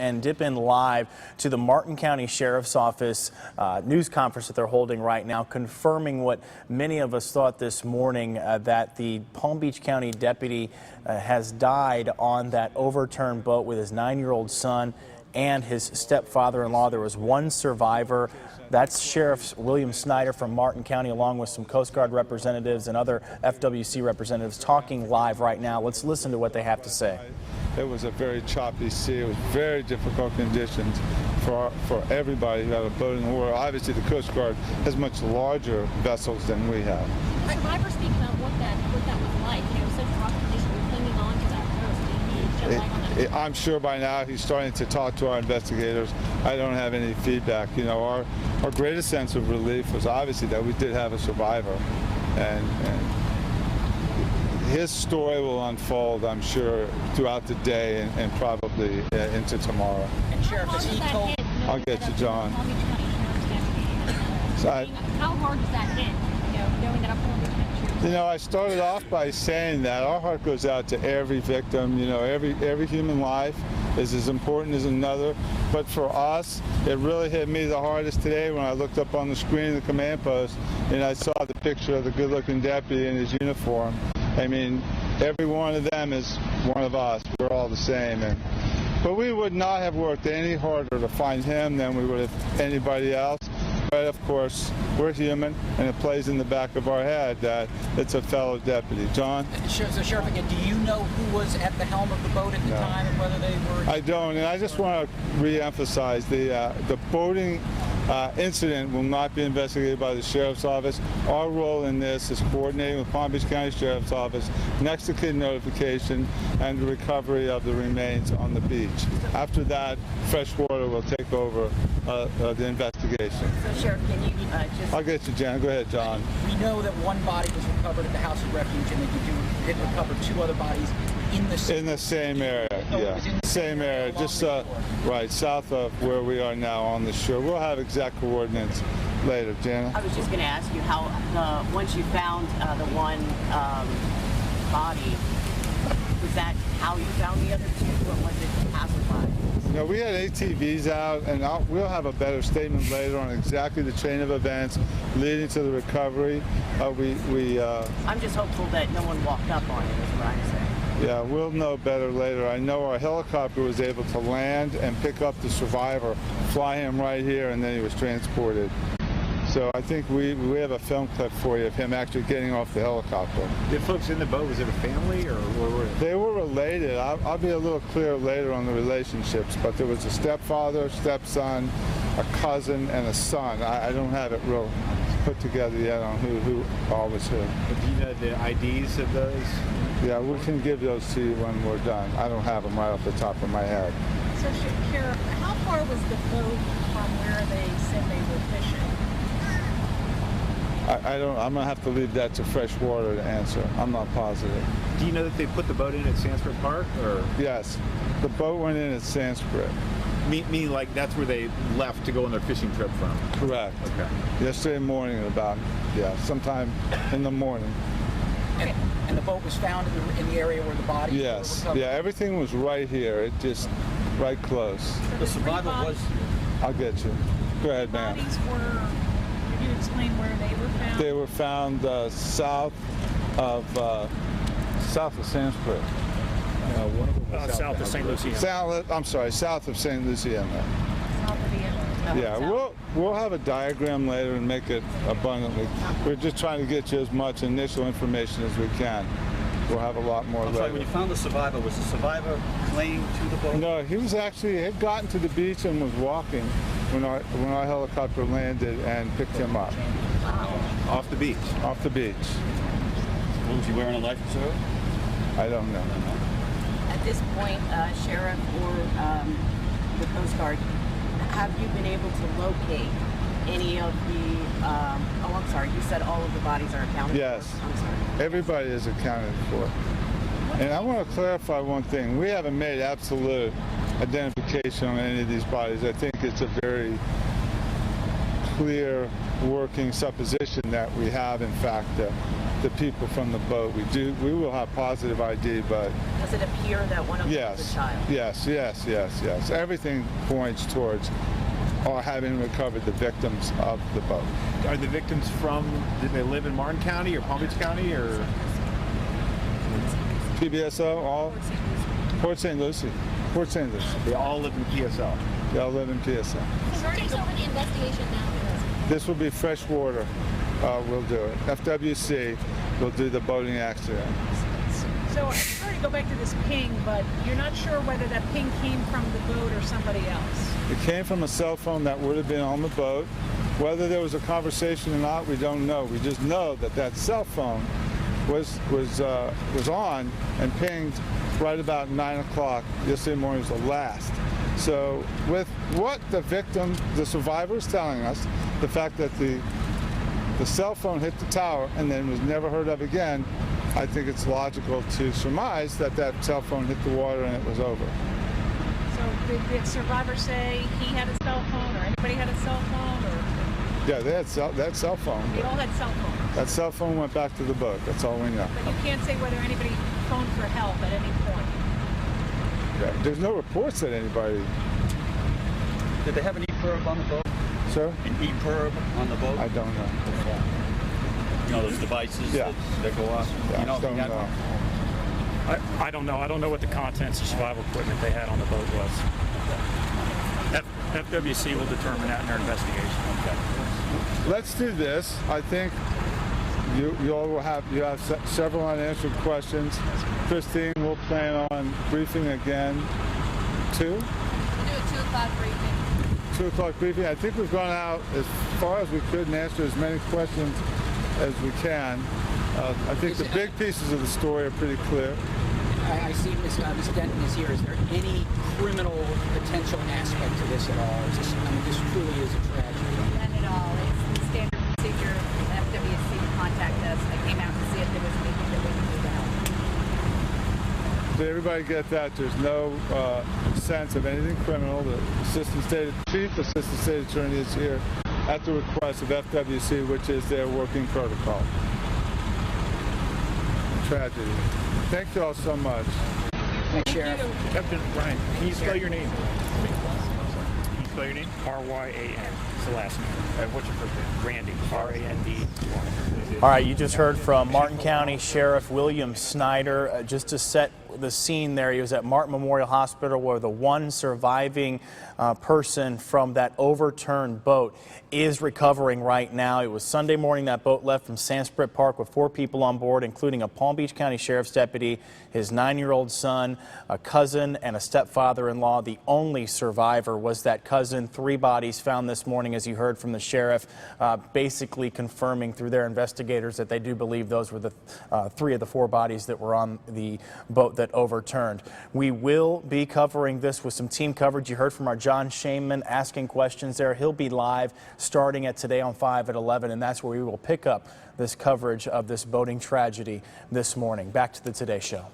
And dip in live to the Martin County Sheriff's Office news conference that they're holding right now, confirming what many of us thought this morning, that the Palm Beach County deputy has died on that overturned boat with his 9-year-old son and his stepfather-in-law. There was one survivor. That's Sheriff William Snyder from Martin County, along with some Coast Guard representatives and other FWC representatives, talking live right now. Let's listen to what they have to say. It was a very choppy sea. It was very difficult conditions for everybody who had a boat in the water. Obviously, the Coast Guard has much larger vessels than we have. Survivors speak about what that was like. You know, such rough conditions, clinging on to that coast. I'm sure by now he's starting to talk to our investigators. I don't have any feedback. You know, our greatest sense of relief was obviously that we did have a survivor, and his story will unfold, I'm sure, throughout the day and probably into tomorrow. And Sheriff, has he told? I'll get you, John. How hard does that hit? You know, knowing that Palm Beach County. You know, I started off by saying that our heart goes out to every victim. You know, every human life is as important as another. But for us, it really hit me the hardest today when I looked up on the screen of the command post and I saw the picture of the good-looking deputy in his uniform. I mean, every one of them is one of us. We're all the same. But we would not have worked any harder to find him than we would have anybody else. But of course, we're human, and it plays in the back of our head that it's a fellow deputy. John? So, Sheriff, again, do you know who was at the helm of the boat at the time and whether they were... I don't, and I just want to re-emphasize the boating incident will not be investigated by the Sheriff's Office. Our role in this is coordinating with Palm Beach County Sheriff's Office, next of kin notification, and the recovery of the remains on the beach. After that, fresh water will take over the investigation. So, Sheriff, can you just... I'll get you, Jan. Go ahead, John. We know that one body was recovered at the House of Refuge, and that you did recover 2 other bodies in the same area. Yeah, same area, just right south of where we are now on the shore. We'll have exact coordinates later. Jana? I was just going to ask you how, once you found the one body, was that how you found the other 2, or was it classified? No, we had ATVs out, and we'll have a better statement later on exactly the chain of events leading to the recovery. I'm just hopeful that no one walked up on it, is what I'm saying. Yeah, we'll know better later. I know our helicopter was able to land and pick up the survivor, fly him right here, and then he was transported. So I think we have a film clip for you of him actually getting off the helicopter. The folks in the boat, was it a family or were they? They were related. I'll be a little clearer later on the relationships, but there was a stepfather, stepson, a cousin, and a son. I don't have it real put together yet on who all was who. But do you know the IDs of those? Yeah, we can give those to you when we're done. I don't have them right off the top of my head. So, Sheriff, how far was the boat from where they said they were fishing? I'm going to have to leave that to freshwater to answer. I'm not positive. Do you know that they put the boat in at Sanskrit Park, or? Yes, the boat went in at Sanskrit. Meaning like that's where they left to go on their fishing trip from? Correct. Okay. Yesterday morning sometime in the morning. And the boat was found in the area where the body was recovered? Yeah, everything was right here. It just right close. So the survivor was... I'll get you. Go ahead, ma'am. Bodies were... Could you explain where they were found? They were found south of Sanskrit. One of them was south of St. Lucia. South of St. Lucia. South of the end. Yeah, we'll have a diagram later and make it abundantly. We're just trying to get you as much initial information as we can. We'll have a lot more later. Sorry, when you found the survivor, was the survivor clinging to the boat? No, he had gotten to the beach and was walking when our helicopter landed and picked him up. Off the beach? Off the beach. Was he wearing a life preserver? I don't know. At this point, Sheriff or the Coast Guard, have you been able to locate any of the, I'm sorry, you said all of the bodies are accounted yes. for? I'm sorry. Everybody is accounted for. And I want to clarify one thing. We haven't made absolute identification on any of these bodies. I think it's a very clear working supposition that we have, in fact, the people from the boat. We will have positive ID, but Does it appear that one of them is yes, a child? yes. Everything points towards our having recovered the victims of the boat. Are the victims did they live in Martin County or Palm Beach County or? PBSO, all Port St. Lucie. Port St. Lucie. They all live in PSL. They all live in PSO. So who takes over the investigation now? This will be freshwater. We'll do it. FWC will do the boating accident. So, sorry to go back to this ping, but you're not sure whether that ping came from the boat or somebody else. It came from a cell phone that would have been on the boat. Whether there was a conversation or not, we don't know. We just know that that cell phone was on and pinged right about 9 o'clock yesterday morning was the last. So with what the survivor is telling us, the fact that the cell phone hit the tower and then was never heard of again, I think it's logical to surmise that that cell phone hit the water and it was over. So did survivors say he had a cell phone or anybody had a cell phone? Or Yeah, they had that cell phone. they all had cell phones. That cell phone went back to the boat. That's all we know. But you can't say whether anybody phoned for help at any point. Yeah, there's no reports that anybody. Did they have an EPIRB on the boat? Sir? An EPIRB on the boat? I don't know. You know those devices Yeah. that go off? Yeah, You know, I don't you got know. one? I don't know. I don't know what the contents of survival equipment they had on the boat was. FWC will determine that in their investigation. Let's do this. I think you all will have several unanswered questions. Christine will plan on briefing again. 2? We'll do a 2 o'clock briefing. 2 o'clock briefing. I think we've gone out as far as we could and answered as many questions as we can. I think the big pieces of the story are pretty clear. I see Ms. Denton is here. Is there any criminal potential aspect to this at all? This truly is a tragedy. None at all. It's the standard procedure for FWC to contact us. They came out to see if there was anything that we could do to help. Did everybody get that? There's no sense of anything criminal. The Chief Assistant State Attorney is here at the request of FWC, which is their working protocol. Tragedy. Thank you all so much. Thanks, Sheriff. Captain Ryan, can you spell your name? Can you spell your name? R-Y-A-N. It's the last name. What's your first name? Randy. R-A-N-D. All right, you just heard from Martin County Sheriff William Snyder. Just to set the scene there, he was at Martin Memorial Hospital where the one surviving person from that overturned boat is recovering right now. It was Sunday morning that boat left from Sanskrit Park with 4 people on board, including a Palm Beach County Sheriff's deputy, his 9-year-old son, a cousin, and a stepfather-in-law. The only survivor was that cousin. 3 bodies found this morning, as you heard from the sheriff, basically confirming through their investigators that they do believe those were the 3 of the 4 bodies that were on the boat that overturned. We will be covering this with some team coverage. You heard from our John Shaman asking questions there. He'll be live starting at Today on 5 at 11, and that's where we will pick up this coverage of this boating tragedy this morning. Back to the Today Show.